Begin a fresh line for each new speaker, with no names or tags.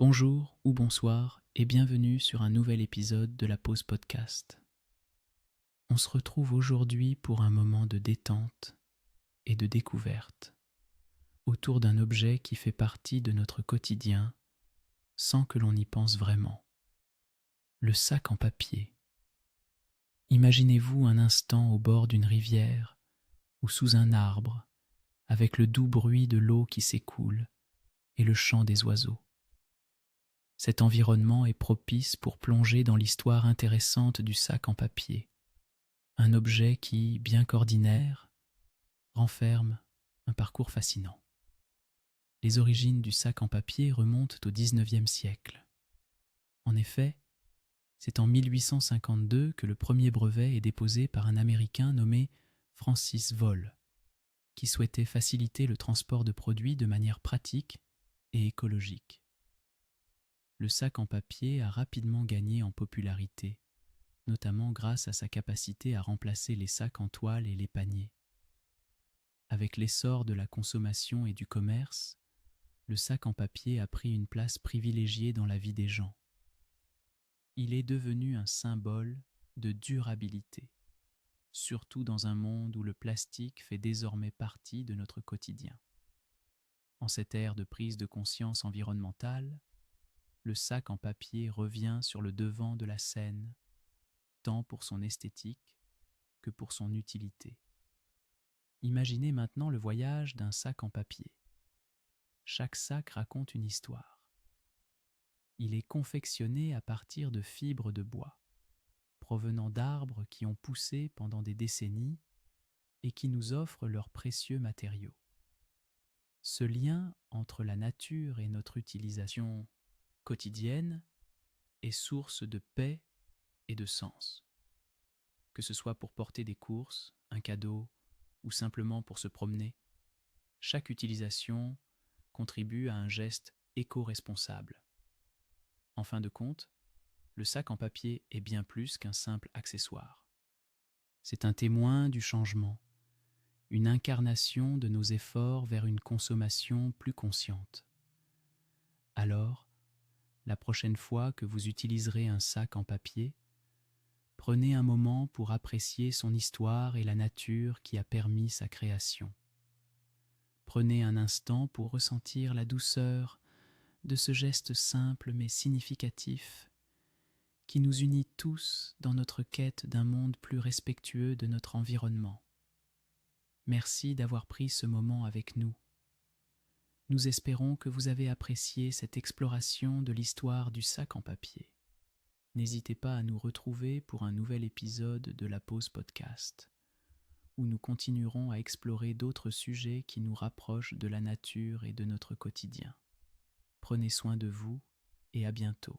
Bonjour ou bonsoir et bienvenue sur un nouvel épisode de la Pause Podcast. On se retrouve aujourd'hui pour un moment de détente et de découverte autour d'un objet qui fait partie de notre quotidien sans que l'on y pense vraiment. Le sac en papier. Imaginez-vous un instant au bord d'une rivière ou sous un arbre avec le doux bruit de l'eau qui s'écoule et le chant des oiseaux. Cet environnement est propice pour plonger dans l'histoire intéressante du sac en papier, un objet qui, bien qu'ordinaire, renferme un parcours fascinant. Les origines du sac en papier remontent au XIXe siècle. En effet, c'est en 1852 que le premier brevet est déposé par un Américain nommé Francis Voll, qui souhaitait faciliter le transport de produits de manière pratique et écologique. Le sac en papier a rapidement gagné en popularité, notamment grâce à sa capacité à remplacer les sacs en toile et les paniers. Avec l'essor de la consommation et du commerce, le sac en papier a pris une place privilégiée dans la vie des gens. Il est devenu un symbole de durabilité, surtout dans un monde où le plastique fait désormais partie de notre quotidien. En cette ère de prise de conscience environnementale, le sac en papier revient sur le devant de la scène, tant pour son esthétique que pour son utilité. Imaginez maintenant le voyage d'un sac en papier. Chaque sac raconte une histoire. Il est confectionné à partir de fibres de bois, provenant d'arbres qui ont poussé pendant des décennies et qui nous offrent leurs précieux matériaux. Ce lien entre la nature et notre utilisation quotidienne est source de paix et de sens. Que ce soit pour porter des courses, un cadeau ou simplement pour se promener, chaque utilisation contribue à un geste éco-responsable. En fin de compte, le sac en papier est bien plus qu'un simple accessoire. C'est un témoin du changement, une incarnation de nos efforts vers une consommation plus consciente. Alors, la prochaine fois que vous utiliserez un sac en papier, prenez un moment pour apprécier son histoire et la nature qui a permis sa création. Prenez un instant pour ressentir la douceur de ce geste simple mais significatif qui nous unit tous dans notre quête d'un monde plus respectueux de notre environnement. Merci d'avoir pris ce moment avec nous. Nous espérons que vous avez apprécié cette exploration de l'histoire du sac en papier. N'hésitez pas à nous retrouver pour un nouvel épisode de la Pause Podcast, où nous continuerons à explorer d'autres sujets qui nous rapprochent de la nature et de notre quotidien. Prenez soin de vous et à bientôt.